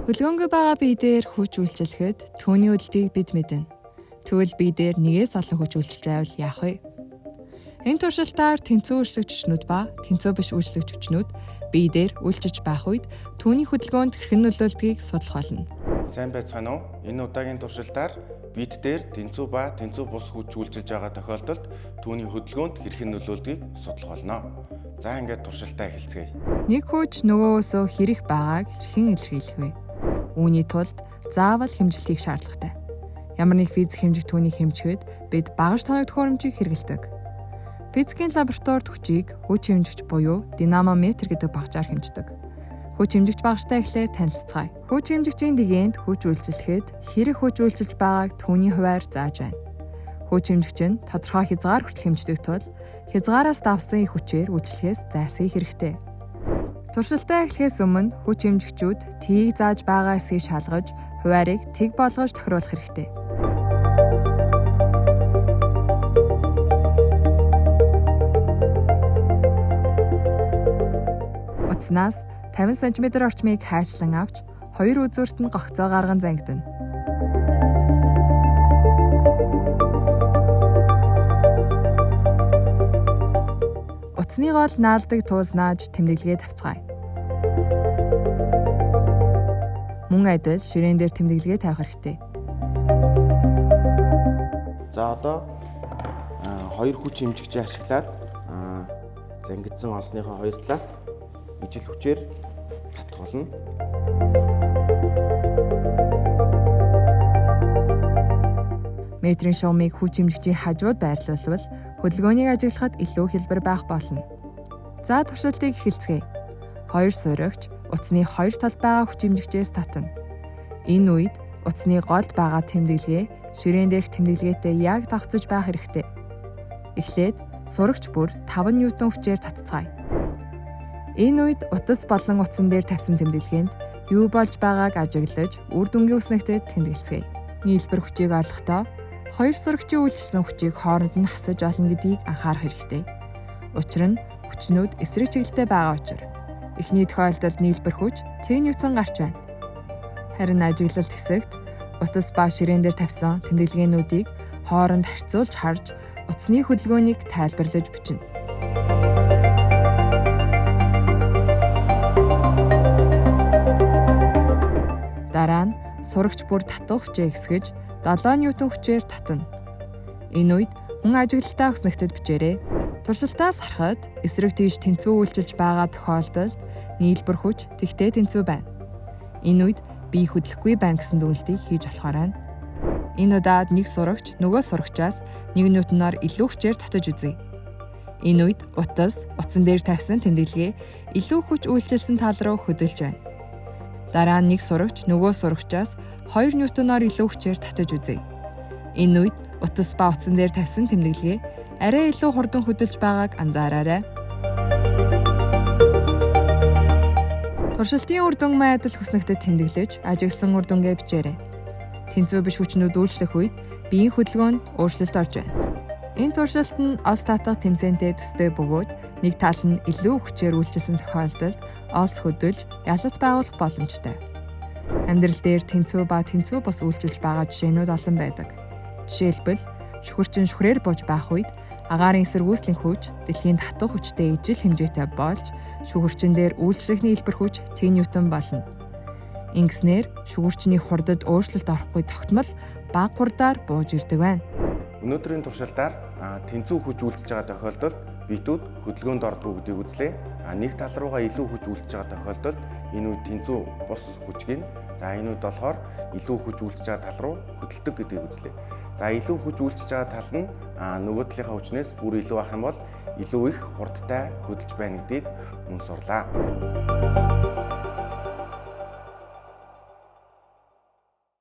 Хөлгөөнгөө байгаа бие дээр хүч үйлчлэхэд түүний өлдгийг бид мэднэ. Тэгвэл бие дээр нэгээс олон хүч үйлчлж байвал яах вэ? Энэ туршилтаар тэнцүү үйлчлэгч хүчнүүд ба тэнцүү биш үйлчлэгч хүчнүүд бие дээр үйлчилж байх үед түүний хөдөлгөөнд хэрхэн нөлөөлдгийг судлах болно. Сайн байцгаана уу? Энэ удаагийн туршилтаар бид дээр тэнцүү ба тэнцүү бус хүч үйлчилж байгаа тохиолдолд түүний хөдөлгөөнд хэрхэн нөлөөлдгийг судлах болно. За ингээд туршилтаа эхэлцгээе. Нэг хүч нөгөөсөө хэрэг байгааг хэрхэн илэрхийлэх вэ? Үүний тулд заавал хэмжилтийг шаардлагатай. Ямар нэг физик хэмжих түүнийг хэмжихэд бид багаж тоног төхөөрөмжийг хэрэглэдэг. Физикийн лабораторид хүчийг хүч хэмжигч буюу динамометр гэдэг багажаар хэмждэг. Хүч хэмжигч багажтай эхлээд танилцгаая. Хүч хэмжигчийн дэгээнд хүч үйлчлэхэд хэрэг хүч үйлчилж байгааг түүний хуваар зааж байна. Хүч хэмжигч нь тодорхой хязгаар хүртэл хэмждэг тул хязгаараас давсан их хүчээр үйлчлэхээс зайлсхийх хэрэгтэй. Туршилтаа эхлэхээс өмнө хүч хэмжигчүүд тийг зааж байгаа эсгийг шалгаж, хуваарийг тэг болгож тохируулах хэрэгтэй. Утаснаас 50 см орчмыг хайчлан авч, хоёр үзүүрт нь гогцоо гарган зангидана. Утасны гол наалдаг туус нааж тэмдэглэгээ тавьцгаая. Мөн адил ширээн дээр тэмдэглэгээ тавих хэрэгтэй. За одоо хоёр хүч хэмжигчээ ашиглаад зангидсан олсныхоо хоёр талаас ижил хүчээр татгуулна. Метрийн шуумыг хүч хэмжигчийн хажууд байрлуулбал хөдөлгөөнийг ажиглахад илүү хэлбэр байх болно. За туршилтыг эхэлцгээе. Хоёр сурагч утасны хоёр талд байгаа хүч хэмжигчээс татна. Энэ үед утасны голд байгаа тэмдэглэгээ ширээн дээрх тэмдэглгээтэй яг давхцаж байх хэрэгтэй. Эхлээд сурагч бүр 5 ньютон хүчээр татцгаая. Энэ үед утас болон утсан дээр тавьсан тэмдэглгээнд юу болж байгааг ажиглаж үр дүнгийн үснэгтэд тэмдэглэцгээе. Нийлбэр хүчийг олохдоо хоёр сурагчийн үйлчилсэн хүчийг хооронд нь хасаж олно гэдгийг анхаарах хэрэгтэй. Учир нь хүчнүүд эсрэг чиглэлтэй байгаа учраас. Эхний тохиолдолд нийлбэр хүч Т ньютон гарч байна. Харин ажиглалт хэсэгт утас ба ширээн дээр тавьсан тэмдэглэгээнүүдийг хооронд харьцуулж харж утасны хөдөлгөөнийг тайлбарлаж бичнэ. Дараа нь сурагч бүр татах хүчээ хэсгэж 7 ньютон хүчээр татна. Энэ үед мөн ажиглалтаа өснөгтөд бичээрэй. Туршилтаас харахад эсрэг тийш тэнцүү үйлчилж байгаа тохиолдолд нийлбэр хүч тэгтээ тэнцүү байна. Энэ үед бие хөдлөхгүй байна гэсэн дүгнэлтийг хийж болохоор байна. Энэ удаад нэг сурагч нөгөө сурагчаас 1 ньютоноор илүү хүчээр татаж үзье. Энэ үед утсан дээр тавьсан тэмдэглэгээ илүү хүч үйлчилсэн тал руу хөдөлж байна. Дараа нь нэг сурагч нөгөө сурагчаас 2 ньютоноор илүү хүчээр татаж үзье. Энэ үед утас ба утсан дээр тавьсан тэмдэглэгээ арай илүү хурдан хөдөлж байгааг анзаараарай. Туршилтын үр дүн майдал хүснэгтэд тэмдэглэж, ажигласан үр дүнгээ бичээрэй. Тэнцүү биш хүчнүүд үйлчлэх үед биеийн хөдөлгөөнд өөрчлөлт орж байна. Энэ туршилт нь олс татах тэмцээнтэй төстэй бөгөөд нэг тал нь илүү хүчээр үйлчилсэн тохиолдолд олс хөдөлж ялалт байгуулах боломжтой. Амьдрал дээр тэнцүү ба тэнцүү бус үйлчилж байгаа жишээнүүд олон байдаг. Жишээлбэл шүхэрчин шүхрээр бууж байх үед агаарын эсэргүүцлийн хүч дэлхийн татах хүчтэй ижил хэмжээтэй болж шүхэрчин дээр үйлчлэх нийлбэр хүч Т ньютон болно. Ингэснээр шүхэрчний хурдад өөрчлөлт орохгүй тогтмол бага хурдаар бууж ирдэг байна. Өнөөдрийн туршилтаар тэнцүү хүч үйлчилж байгаа тохиолдолд биетүүд хөдөлгөөнд ордог гэдгийг үзлээ. Нэг тал руугаа илүү хүч үйлчилж байгаа тохиолдолд энэ үед тэнцүү бус хүч гин. За энэ үед болохоор илүү хүч үйлчилж байгаа тал руу хөдөлдөг гэдгийг үзлээ. За илүү хүч үйлчилж байгаа тал нь нөгөө талынхаа хүчнээс бүр илүү ах юм бол илүү их хурдтай хөдөлж байна гэдгийг мөн сурлаа.